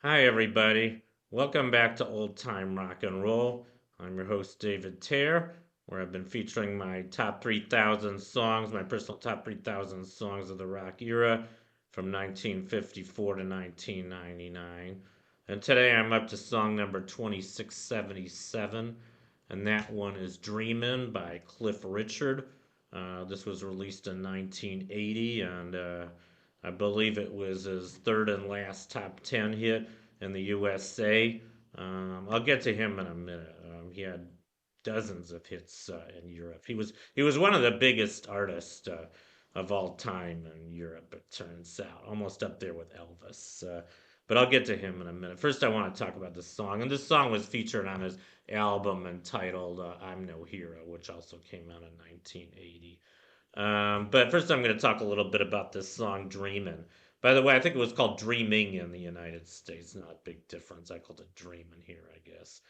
Hi, everybody. Welcome back to Old Time Rock and Roll. I'm your host, David Tare, where I've been featuring my top 3,000 songs, my personal top 3,000 songs of the rock era from 1954 to 1999. And today I'm up to song number 2677, and that one is Dreamin' by Cliff Richard. This was released in 1980, and I believe it was his third and last top 10 hit in the USA. I'll get to him in a minute. He had dozens of hits in Europe. He was one of the biggest artists of all time in Europe. It turns out, almost up there with Elvis. But I'll get to him in a minute. First, I want to talk about this song, and this song was featured on his album entitled "I'm No Hero," which also came out in 1980. But first, I'm going to talk a little bit about this song "Dreamin'." By the way, I think it was called "Dreaming" in the United States. Not a big difference. I called it "Dreamin'" here, I guess.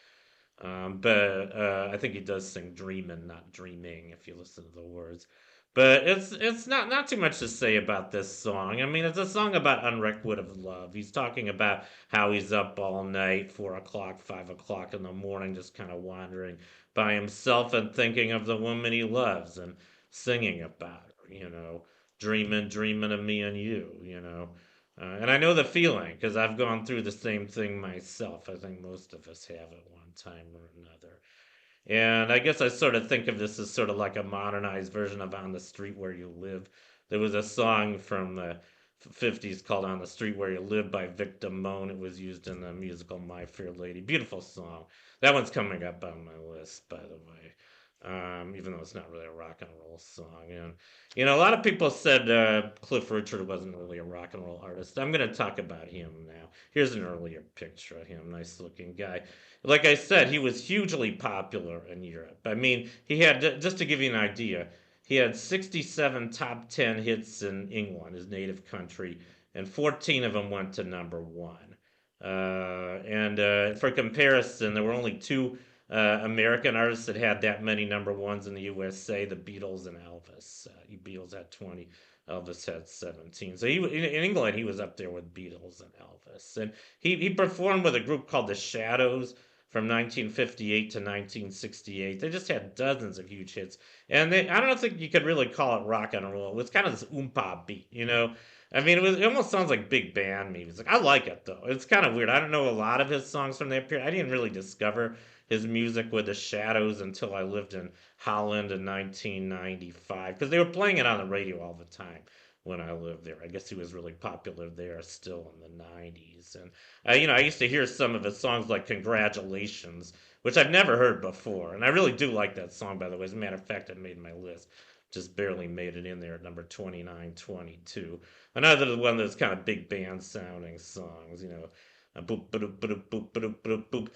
But I think he does sing "Dreamin'," not "Dreaming," if you listen to the words. But it's not too much to say about this song. I mean, it's a song about unrequited love. He's talking about how he's up all night, 4 o'clock, 5 o'clock in the morning, just kind of wandering by himself and thinking of the woman he loves and singing about her. Dreaming of me and you. And I know the feeling because I've gone through the same thing myself. I think most of us have at one time or another. And I guess I sort of think of this as sort of like a modernized version of On the Street Where You Live. There was a song from the 50s called On the Street Where You Live by Vic Damone. It was used in the musical My Fair Lady. Beautiful song. That one's coming up on my list, by the way. Even though it's not really a rock and roll song. And, a lot of people said Cliff Richard wasn't really a rock and roll artist. I'm going to talk about him now. Here's an earlier picture of him. Nice looking guy. Like I said, he was hugely popular in Europe. I mean, he had, just to give you an idea, he had 67 top 10 hits in England, his native country, and 14 of them went to number one. And for comparison, there were only two American artists that had that many number ones in the USA: the Beatles and Elvis. Beatles had 20, Elvis had 17. So in England, he was up there with Beatles and Elvis. And he performed with a group called the Shadows from 1958 to 1968. They just had dozens of huge hits. And I don't think you could really call it rock and roll. It was kind of this oompa beat. I mean, it almost sounds like big band music. I like it though. It's kind of weird. I don't know a lot of his songs from that period. I didn't really discover his music with the Shadows until I lived in Holland in 1995 because they were playing it on the radio all the time when I lived there. I guess he was really popular there still in the 90s. And I used to hear some of his songs like "Congratulations," which I've never heard before, and I really do like that song. By the way, as a matter of fact, it made my list. Just barely made it in there at number 29, 22. Another one that's kind of big band sounding songs. Boop, boop, boop, boop, boop, boop, boop.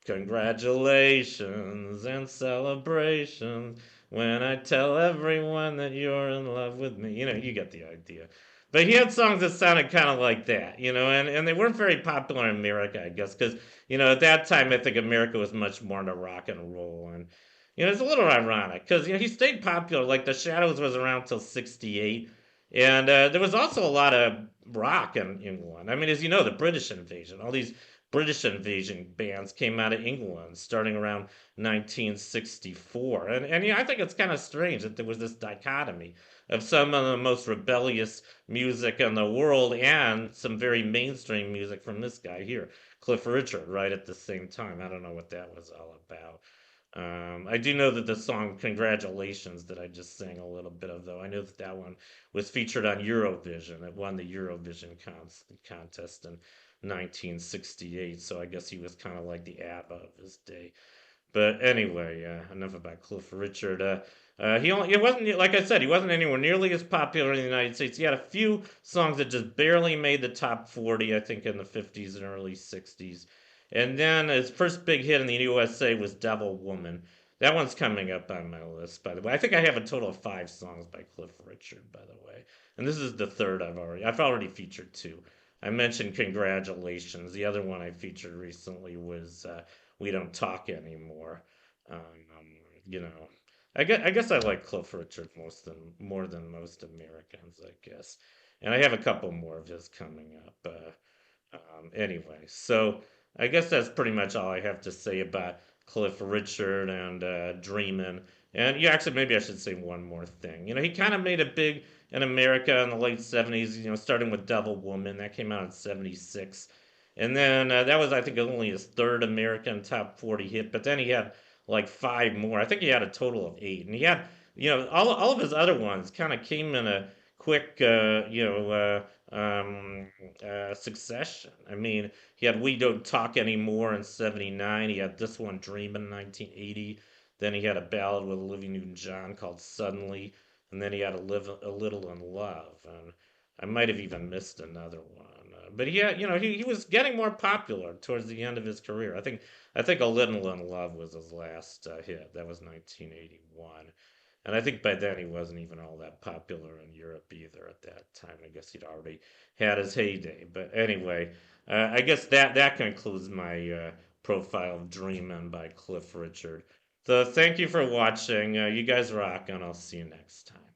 Congratulations and celebrations when I tell everyone that you're in love with me. You get the idea. But he had songs that sounded kind of like that, and they weren't very popular in America, I guess, because at that time, I think America was much more into rock and roll. And it's a little ironic because he stayed popular. Like The Shadows was around till 68. And there was also a lot of rock in England. I mean, as you know, the British invasion, all these British invasion bands came out of England starting around 1964. And I think it's kind of strange that there was this dichotomy of some of the most rebellious music in the world and some very mainstream music from this guy here, Cliff Richard, right at the same time. I don't know what that was all about. I do know that the song "Congratulations" that I just sang a little bit of, though. I know that that one was featured on Eurovision. It won the Eurovision contest in 1968. So I guess he was kind of like the ABBA of his day. But anyway, enough about Cliff Richard. It wasn't like I said, he wasn't anywhere nearly as popular in the United States. He had a few songs that just barely made the top 40, I think, in the 50s and early 60s. And then his first big hit in the USA was "Devil Woman." That one's coming up on my list, by the way. I think I have a total of 5 songs by Cliff Richard, by the way. And this is the third I've already featured two. I mentioned "Congratulations." The other one I featured recently was "We Don't Talk Anymore." Um, you know, I guess I like Cliff Richard more than most Americans, I guess. And I have a couple more of his coming up. Anyway, so I guess that's pretty much all I have to say about Cliff Richard and Dreamin'. And yeah, actually, maybe I should say one more thing. You know, he kind of made it big in America in the late 70s, you know, starting with Devil Woman. That came out in 76. And then that was, I think, only his third American top 40 hit. But then he had like five more. I think he had a total of eight. And he had, you know, all of his other ones kind of came in a quick, succession. I mean, he had We Don't Talk Anymore in 79. He had this one, Dream, in 1980. Then he had a ballad with Olivia Newton John called Suddenly. And then he had a Little in Love. And I might have even missed another one. But he had, you know, he was getting more popular towards the end of his career. I think A Little in Love was his last hit. That was 1981. And I think by then he wasn't even all that popular in Europe either at that time. I guess he'd already had his heyday. But anyway, I guess that concludes my profile of Dreamin' by Cliff Richard. So thank you for watching. You guys rock, and I'll see you next time.